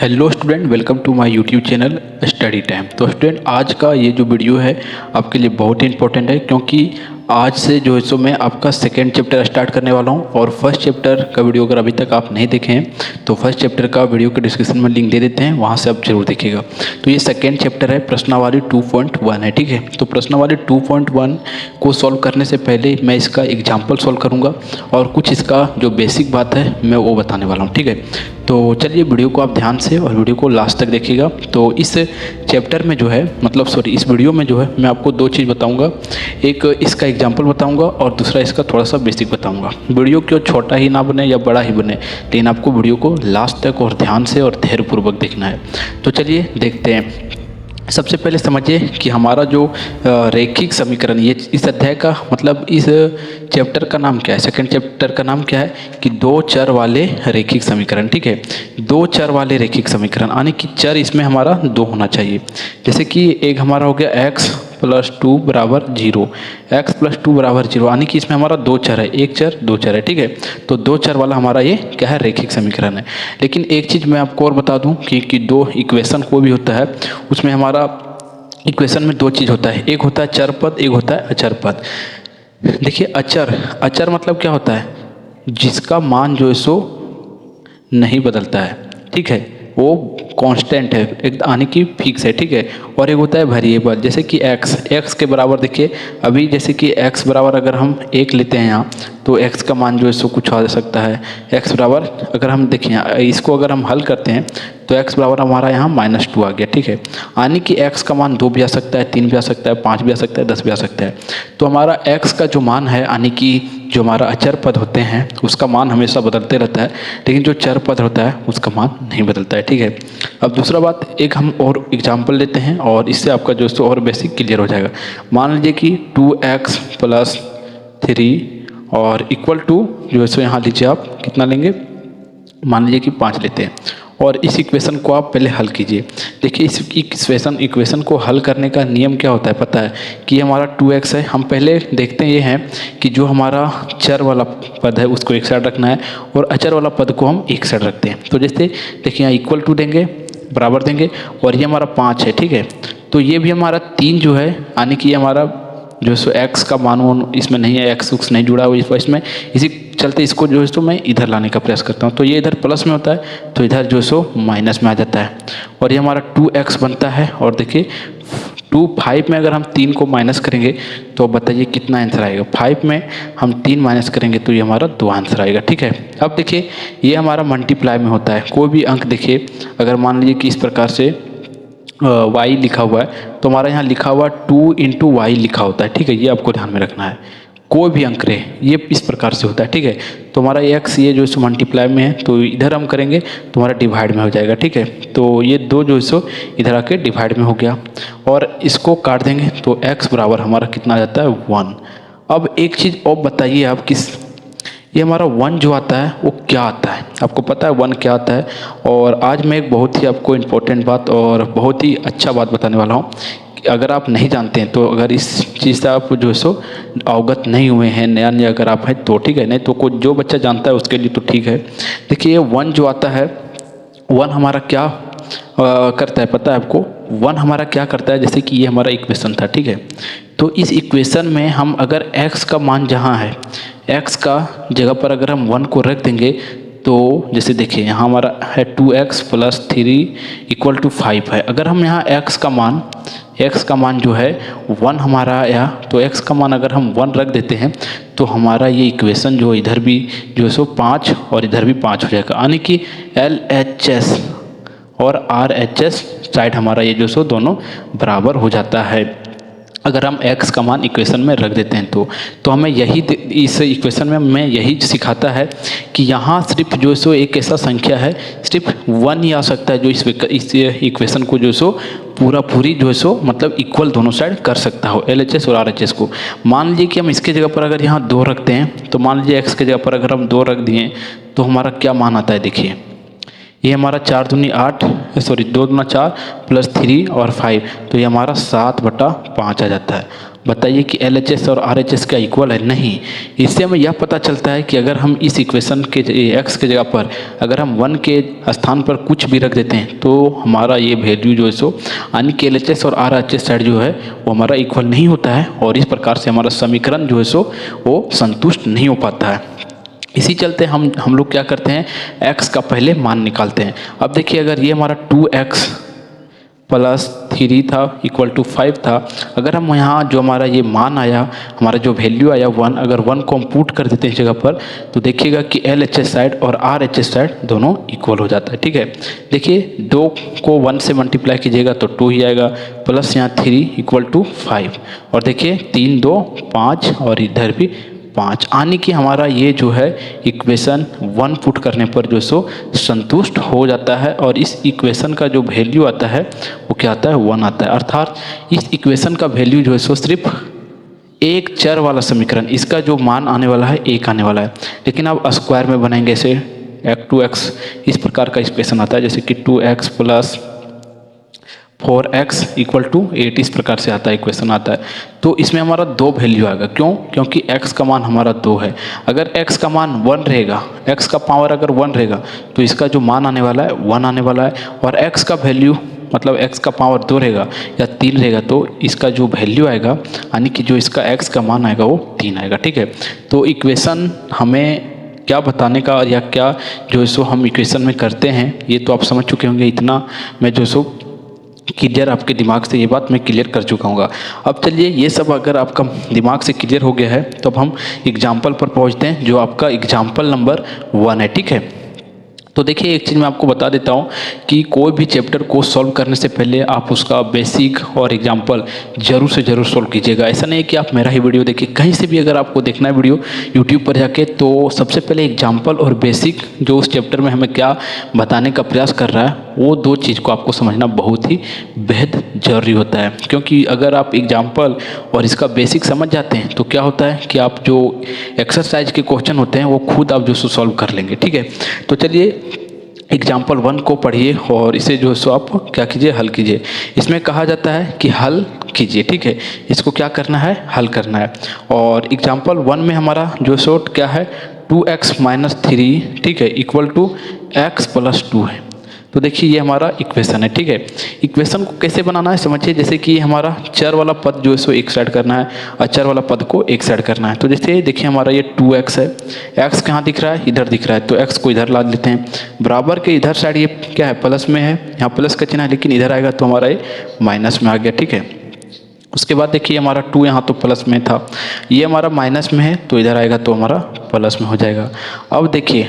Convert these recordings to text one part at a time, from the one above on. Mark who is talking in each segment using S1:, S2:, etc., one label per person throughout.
S1: Hello student, welcome to my YouTube channel study time. तो student, आज का ये जो वीडियो है आपके लिए बहुत ही इंपॉर्टेंट है, क्योंकि आज से जो है सो मैं आपका सेकेंड चैप्टर स्टार्ट करने वाला हूँ। और फर्स्ट चैप्टर का वीडियो अगर अभी तक आप नहीं देखे हैं तो फर्स्ट चैप्टर का वीडियो के डिस्क्रिप्शन में लिंक दे देते हैं, वहाँ से आप जरूर देखिएगा। तो ये सेकेंड चैप्टर है, प्रश्नावली 2.1 है, ठीक है। तो प्रश्नावली 2.1 को सॉल्व करने से पहले मैं इसका एग्जाम्पल सॉल्व करूँगा और कुछ इसका जो बेसिक बात है मैं वो बताने वाला हूँ, ठीक है। तो चलिए वीडियो को आप ध्यान से और वीडियो को लास्ट तक देखिएगा। तो इस चैप्टर में जो है इस वीडियो में जो है मैं आपको दो चीज़ बताऊंगा, एक इसका एग्जांपल बताऊंगा और दूसरा इसका थोड़ा सा बेसिक बताऊंगा। वीडियो क्यों छोटा ही ना बने या बड़ा ही बने, लेकिन आपको वीडियो को लास्ट तक और ध्यान से और धैर्यपूर्वक देखना है। तो चलिए देखते हैं। सबसे पहले समझिए कि हमारा जो रैखिक समीकरण, ये इस अध्याय का मतलब इस चैप्टर का नाम क्या है, सेकंड चैप्टर का नाम क्या है कि दो चर वाले रैखिक समीकरण, ठीक है। दो चर वाले रैखिक समीकरण यानी कि चर इसमें हमारा दो होना चाहिए। जैसे कि एक हमारा हो गया x + 2 = 0, x + 2 = 0 यानी कि इसमें हमारा दो चर है, एक चर दो चर है, ठीक है। तो दो चर वाला हमारा ये क्या है, रैखिक समीकरण है। लेकिन एक चीज़ मैं आपको और बता दूं कि दो इक्वेशन को भी होता है, उसमें हमारा इक्वेशन में दो चीज़ होता है, एक होता है चर पद, एक होता है अचर पद। देखिए अचर मतलब क्या होता है, जिसका मान जो है सो नहीं बदलता है, ठीक है, वो कांस्टेंट है, एक यानी कि फिक्स है, ठीक है। और एक होता है वेरिएबल, जैसे कि x के बराबर। देखिए अभी जैसे कि x बराबर अगर हम 1 लेते हैं यहाँ, तो x का मान जो है सो कुछ आ सकता है। x बराबर अगर हम देखें इसको अगर हम हल करते हैं तो x बराबर हमारा यहाँ -2 आ गया, ठीक है। यानी कि x का मान 2 भी आ सकता है, 3 भी आ सकता है, 5 भी आ सकता है, 10 भी आ सकता है। तो हमारा x का जो मान है, यानी कि जो हमारा अचर पद होते हैं उसका मान हमेशा बदलते रहता है, लेकिन जो चर पद होता है उसका मान नहीं बदलता है, ठीक है। अब दूसरा बात, एक हम और एग्जांपल लेते हैं और इससे आपका जो है और बेसिक क्लियर हो जाएगा। मान लीजिए कि 2x + 3 और इक्वल टू जो है सो यहाँ लीजिए आप कितना लेंगे, मान लीजिए कि 5 लेते हैं। और इस इक्वेशन को आप पहले हल कीजिए। देखिए इस इक्वेशन को हल करने का नियम क्या होता है पता है कि ये हमारा 2x है। हम पहले देखते हैं ये है कि जो हमारा चर वाला पद है उसको एक साइड रखना है और अचर वाला पद को हम एक साइड रखते हैं। तो जैसे देखिए यहाँ इक्वल टू देंगे, बराबर देंगे, और ये हमारा 5 है, ठीक है। तो ये भी हमारा 3 जो है, यानी कि ये हमारा जो सो x का मान इसमें नहीं है, x नहीं जुड़ा हुआ इसमें, इसी चलते इसको जो है सो मैं इधर लाने का प्रयास करता हूँ। तो ये इधर प्लस में होता है तो इधर जो सो माइनस में आ जाता है और ये हमारा 2x बनता है। और देखिए 5 में अगर हम 3 को माइनस करेंगे तो बताइए कितना आंसर आएगा। 5 में हम 3 माइनस करेंगे तो ये हमारा 2 आंसर आएगा, ठीक है। अब देखिए ये हमारा मल्टीप्लाई में होता है। कोई भी अंक देखिए, अगर मान लीजिए कि इस प्रकार से y लिखा हुआ है तो हमारा यहाँ लिखा हुआ 2 × y लिखा होता है, ठीक है। ये आपको ध्यान में रखना है, कोई भी अंक रहे ये इस प्रकार से होता है, ठीक है। तो हमारा x ये जो है मल्टीप्लाई में है तो इधर हम करेंगे तो हमारा डिवाइड में हो जाएगा, ठीक है। तो ये दो जो है सो इधर आके डिवाइड में हो गया और इसको काट देंगे तो x बराबर हमारा कितना आ जाता है, 1। अब एक चीज़ और बताइए आप, ये हमारा 1 जो आता है वो क्या आता है, आपको पता है 1 क्या आता है। और आज मैं एक बहुत ही आपको इम्पोर्टेंट बात और बहुत ही अच्छा बात बताने वाला हूँ। अगर आप नहीं जानते हैं तो अगर इस चीज़ से आप जो है सो अवगत नहीं हुए हैं, नया अगर आप हैं तो ठीक है, नहीं तो कोई जो बच्चा जानता है उसके लिए तो ठीक है। देखिए 1 जो आता है, 1 हमारा क्या करता है पता है आपको, 1 हमारा क्या करता है, जैसे कि ये हमारा इक्वेशन था, ठीक है। तो इस इक्वेशन में हम अगर x का मान जहाँ है, x का जगह पर अगर हम 1 को रख देंगे तो जैसे देखिए यहाँ हमारा है 2x + 3 = 5 है। अगर हम यहाँ x का मान जो है 1 हमारा आया, तो x का मान अगर हम 1 रख देते हैं तो हमारा ये इक्वेशन जो इधर भी जो है सो 5 और इधर भी 5 हो जाएगा, यानी कि LHS और RHS साइड हमारा ये जो सो दोनों बराबर हो जाता है अगर हम x का मान इक्वेशन में रख देते हैं। तो हमें यही इस इक्वेशन में हमें यही सिखाता है कि यहाँ सिर्फ जो सो एक ऐसा संख्या है, सिर्फ 1 ही आ सकता है जो इस इक्वेशन को जो सो पूरी जो है सो मतलब इक्वल दोनों साइड कर सकता हो, LHS और RHS को। मान लीजिए कि हम इसके जगह पर अगर यहाँ 2 रखते हैं, तो मान लीजिए x के जगह पर अगर हम 2 रख दिए तो हमारा क्या मान आता है, देखिए ये हमारा 4 दूनी 8 2 दूना 4 + 3 और 5, तो ये हमारा 7/5 आ जाता है। बताइए कि LHS और RHS क्या इक्वल है? नहीं। इससे हमें यह पता चलता है कि अगर हम इस इक्वेशन के x के जगह पर अगर हम 1 के स्थान पर कुछ भी रख देते हैं तो हमारा ये वैल्यू जो है सो यानी कि LHS और RHS साइड जो है वो हमारा इक्वल नहीं होता है और इस प्रकार से हमारा समीकरण जो है सो वो संतुष्ट नहीं हो पाता है। इसी चलते हम लोग क्या करते हैं, x का पहले मान निकालते हैं। अब देखिए अगर ये हमारा 2x प्लस 3 था इक्वल टू 5 था, अगर हम यहाँ जो हमारा ये मान आया, हमारा जो वैल्यू आया 1, अगर 1 को हम पुट कर देते हैं इस जगह पर तो देखिएगा कि LHS साइड और RHS साइड दोनों इक्वल हो जाता है। ठीक है, देखिए 2 को 1 से मल्टीप्लाई कीजिएगा तो 2 ही आएगा, प्लस यहाँ 3 इक्वल टू 5 और देखिए 3 2 5 और इधर भी 5, यानी कि हमारा ये जो है इक्वेशन 1 पुट करने पर जो सो संतुष्ट हो जाता है और इस इक्वेशन का जो वैल्यू आता है वो क्या आता है, 1 आता है। अर्थात इस इक्वेशन का वैल्यू जो है सो सिर्फ एक चर वाला समीकरण, इसका जो मान आने वाला है 1 आने वाला है। लेकिन अब स्क्वायर में बनाएंगे ऐसे 2x, इस प्रकार का इक्वेशन आता है जैसे कि 2x plus 4x equal to 8, इस प्रकार से आता है इक्वेशन आता है। तो इसमें हमारा 2 वैल्यू आएगा, क्यों? क्योंकि x का मान हमारा 2 है। अगर x का मान 1 रहेगा, x का पावर अगर 1 रहेगा तो इसका जो मान आने वाला है 1 आने वाला है, और x का वैल्यू मतलब x का पावर 2 रहेगा या 3 रहेगा तो इसका जो वैल्यू आएगा यानी कि जो इसका x का मान आएगा वो 3 आएगा। ठीक है, तो इक्वेशन हमें क्या बताने का या क्या जो सो हम इक्वेशन में करते हैं ये तो आप समझ चुके होंगे। इतना मैं जो सो क्लियर आपके दिमाग से ये बात मैं क्लियर कर चुका हूँ। अब चलिए ये सब अगर आपका दिमाग से क्लियर हो गया है तो अब हम एग्जाम्पल पर पहुँचते हैं जो आपका एग्जाम्पल नंबर 1 है। ठीक है, तो देखिए एक चीज़ मैं आपको बता देता हूँ कि कोई भी चैप्टर को सॉल्व करने से पहले आप उसका बेसिक और एग्जाम्पल जरूर से ज़रूर सॉल्व कीजिएगा। ऐसा नहीं है कि आप मेरा ही वीडियो देखिए, कहीं से भी अगर आपको देखना है वीडियो यूट्यूब पर जाके तो सबसे पहले एग्जाम्पल और बेसिक जो उस चैप्टर में हमें क्या बताने का प्रयास कर रहा है वो 2 चीज़ को आपको समझना बहुत ही बेहद ज़रूरी होता है। क्योंकि अगर आप एग्जाम्पल और इसका बेसिक समझ जाते हैं तो क्या होता है कि आप जो एक्सरसाइज के क्वेश्चन होते हैं वो खुद आप जो सॉल्व कर लेंगे। ठीक है, तो चलिए एग्जाम्पल 1 को पढ़िए और इसे जो सो आप क्या कीजिए, हल कीजिए। इसमें कहा जाता है कि हल कीजिए। ठीक है, इसको क्या करना है, हल करना है। और एग्जाम्पल 1 में हमारा जो सो क्या है 2x माइनस 3, ठीक है, इक्वल टू x प्लस 2 है। तो देखिए ये हमारा इक्वेशन है। ठीक है, इक्वेशन को कैसे बनाना है समझिए, जैसे कि हमारा चर वाला पद जो है सो एक साइड करना है, अचर वाला पद को एक साइड करना है। तो जैसे देखिए हमारा ये 2x है, x कहाँ दिख रहा है, इधर दिख रहा है, तो x को इधर ला लेते हैं। बराबर के इधर साइड ये क्या है, प्लस में है, यहाँ प्लस का चिन्ह है, लेकिन इधर आएगा तो हमारा ये माइनस में आ गया। ठीक है, उसके बाद देखिए हमारा 2 यहाँ तो प्लस में था, ये हमारा माइनस में है तो इधर आएगा तो हमारा प्लस में हो जाएगा। अब देखिए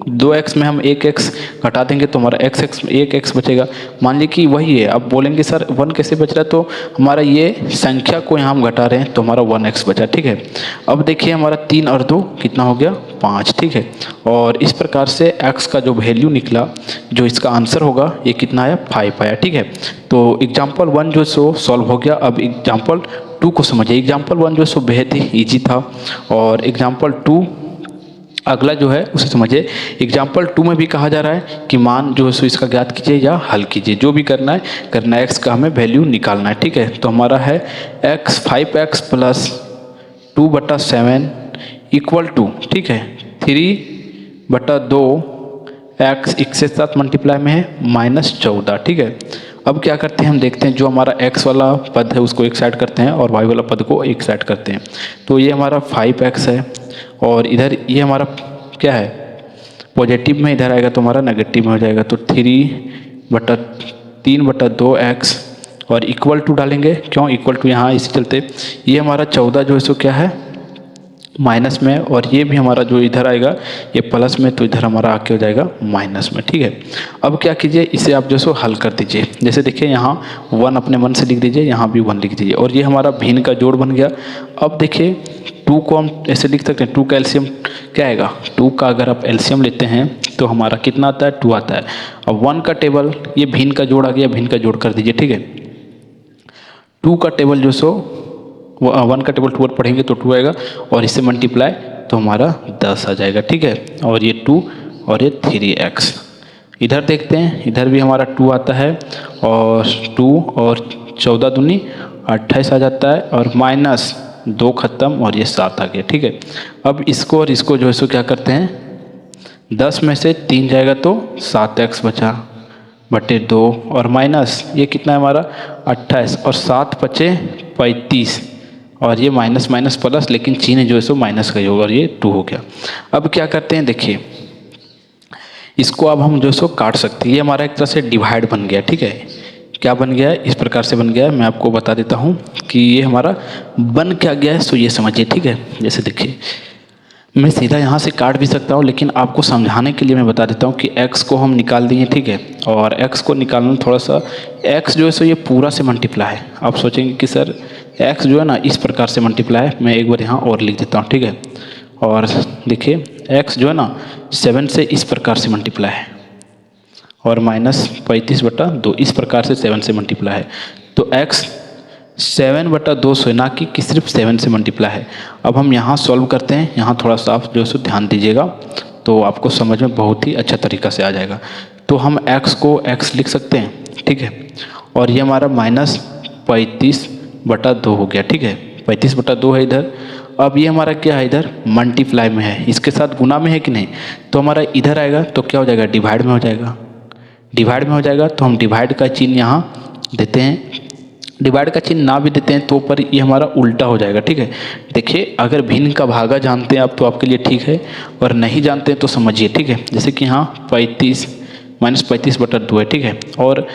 S1: 2x में हम 1x घटा देंगे तो हमारा x 1x बचेगा। मान लीजिए कि वही है, अब बोलेंगे सर 1 कैसे बच रहा है, तो हमारा ये संख्या को यहाँ हम घटा रहे हैं तो हमारा 1x बचा। ठीक है, अब देखिए हमारा 3 और 2 कितना हो गया, 5। ठीक है, और इस प्रकार से x का जो वैल्यू निकला, जो इसका आंसर होगा ये कितना आया, 5 आया। ठीक है, तो एग्जाम्पल 1 जो सो सॉल्व हो गया। अब एग्जाम्पल 2 को समझिए। एग्जाम्पल 1 जो सो बेहद ही ईजी था और एग्जाम्पल 2 अगला जो है उसे समझिए। एग्जाम्पल 2 में भी कहा जा रहा है कि मान जो है सो इसका ज्ञात कीजिए या हल कीजिए, जो भी करना है x का हमें वैल्यू निकालना है। ठीक है, तो हमारा है 5x प्लस 2/7 इक्वल टू, ठीक है, 3/2 x एक से साथ मल्टीप्लाई में है -14। ठीक है, अब क्या करते हैं हम देखते हैं, जो हमारा x वाला पद है उसको एक साइड करते हैं और y वाला पद को एक साइड करते हैं। तो ये हमारा 5x है और इधर ये हमारा क्या है, पॉजिटिव में, इधर आएगा तो हमारा नेगेटिव में हो जाएगा। तो 3/2x और इक्वल टू डालेंगे, क्यों इक्वल टू, यहाँ इसी चलते ये हमारा 14 जो है सो क्या है माइनस में, और ये भी हमारा जो इधर आएगा ये प्लस में, तो इधर हमारा आके हो जाएगा माइनस में। ठीक है, अब क्या कीजिए, इसे आप जो सो हल कर दीजिए। जैसे देखिए यहाँ 1 अपने मन से लिख दीजिए, यहाँ भी 1 लिख दीजिए, और ये हमारा भिन्न का जोड़ बन गया। अब देखिए 2 को हम ऐसे लिख सकते हैं, 2 का एलसीएम क्या आएगा, 2 का अगर आप एलसीएम लेते हैं तो हमारा कितना आता है, 2 आता है। अब 1 का टेबल, ये भिन्न का जोड़ आ गया, भिन्न का जोड़ कर दीजिए। ठीक है, 2 का टेबल जो सो 1 का टेबल 2 पर पढ़ेंगे तो 2 आएगा, और इससे मल्टीप्लाई तो हमारा 10 आ जाएगा। ठीक है, और ये 2 और ये 3x। इधर देखते हैं, इधर भी हमारा 2 आता है, और 2 और 14 दूनी 28 आ जाता है और माइनस 2 खत्म और ये 7 आ गया। ठीक है, अब इसको और इसको जो है सो क्या करते हैं, 10 में से 3 जाएगा तो 7x बचा बटे 2 और माइनस ये कितना है हमारा 28 और 7 बचे 35 और ये माइनस माइनस प्लस, लेकिन चिन्ह जो है सो माइनस का ही होगा और ये 2 हो गया। अब क्या करते हैं, देखिए इसको अब हम जो सो काट सकते हैं। ये हमारा एक तरह से डिवाइड बन गया। ठीक है, क्या बन गया है, इस प्रकार से बन गया है। मैं आपको बता देता हूँ कि ये हमारा बन क्या गया है, सो ये समझिए। ठीक है, जैसे देखिए मैं सीधा यहाँ से काट भी सकता हूँ, लेकिन आपको समझाने के लिए मैं बता देता हूँ कि x को हम निकाल दिए। ठीक है, और x को निकालना में थोड़ा सा, x जो है सो ये पूरा से मल्टीप्लाई है। आप सोचेंगे कि सर x जो है ना इस प्रकार से मल्टीप्लाई है, मैं एक बार यहाँ और लिख देता हूँ। ठीक है, और देखिए x जो है ना 7 से इस प्रकार से मल्टीप्लाई है और माइनस 35/2 इस प्रकार से 7 से मल्टीप्लाई है। तो x 7/2 से ना कि सिर्फ 7 से मल्टीप्लाई है। अब हम यहाँ सॉल्व करते हैं, यहाँ थोड़ा सा आप जो है ध्यान दीजिएगा तो आपको समझ में बहुत ही अच्छा तरीका से आ जाएगा। तो हम x को x लिख सकते हैं। ठीक है, और ये हमारा माइनस 35/2 हो गया। ठीक है, 35/2 है इधर। अब ये हमारा क्या है, इधर मल्टीप्लाई में है, इसके साथ गुना में है कि नहीं, तो हमारा इधर आएगा तो क्या हो जाएगा, डिवाइड में हो जाएगा। डिवाइड में हो जाएगा तो हम डिवाइड का चिन्ह यहाँ देते हैं। डिवाइड का चिन्ह ना भी देते हैं तो पर ये हमारा उल्टा हो जाएगा। ठीक है, देखिए अगर भिन्न का भागा जानते हैं आप तो आपके लिए ठीक है, और नहीं जानते हैं तो समझिए। ठीक है, जैसे कि यहाँ 35 माइनस 35/2 है। ठीक है, और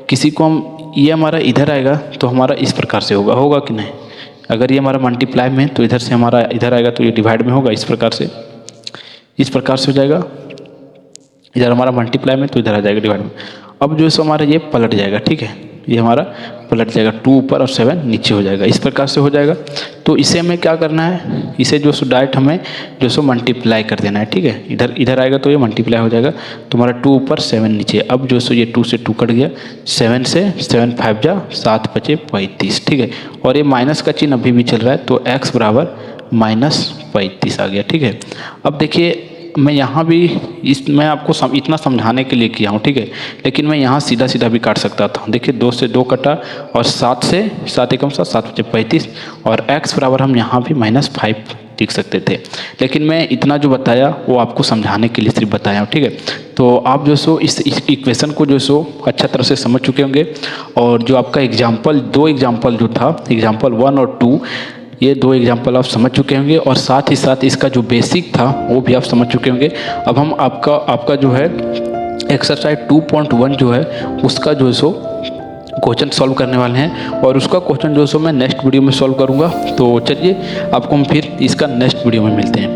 S1: किसी को हम ये हमारा इधर आएगा तो हमारा इस प्रकार से होगा कि नहीं। अगर ये हमारा मल्टीप्लाई में तो इधर से हमारा इधर आएगा तो ये डिवाइड में होगा, इस प्रकार से हो जाएगा। इधर हमारा मल्टीप्लाई में तो इधर आ जाएगा डिवाइड में। अब जो है सो हमारा ये पलट जाएगा। ठीक है, ये हमारा पलट जाएगा, 2 ऊपर और 7 नीचे हो जाएगा, इस प्रकार से हो जाएगा। तो इसे हमें क्या करना है, इसे जो सो डायरेक्ट हमें जो सो मल्टीप्लाई कर देना है। ठीक है, इधर आएगा तो ये मल्टीप्लाई हो जाएगा, तो हमारा 2 ऊपर 7 नीचे। अब जो सो ये 2 से 2 कट गया, 7 से 7 5 जा 7 बचे 35। ठीक है, और ये माइनस का चिन्ह अभी भी चल रहा है तो x बराबर -35 आ गया। ठीक है, अब देखिए मैं यहाँ भी मैं आपको इतना समझाने के लिए किया हूँ। ठीक है, लेकिन मैं यहाँ सीधा सीधा भी काट सकता था। देखिए 2 से 2 कटा और 7 से 7 एकम 7 7 बचे 35 और x बराबर हम यहाँ भी -5 लिख सकते थे, लेकिन मैं इतना जो बताया वो आपको समझाने के लिए सिर्फ बताया हूँ। ठीक है, तो आप जो सो इस इक्वेशन को जो सो अच्छा तरह से समझ चुके होंगे, और जो आपका एग्जाम्पल 2 एग्जाम्पल जो था, एग्जाम्पल 1 और 2, ये 2 एग्जाम्पल आप समझ चुके होंगे, और साथ ही साथ इसका जो बेसिक था वो भी आप समझ चुके होंगे। अब हम आपका जो है एक्सरसाइज 2.1 जो है उसका जो है सो क्वेश्चन सॉल्व करने वाले हैं, और उसका क्वेश्चन जो है सो मैं नेक्स्ट वीडियो में सॉल्व करूंगा। तो चलिए आपको हम फिर इसका नेक्स्ट वीडियो में मिलते हैं।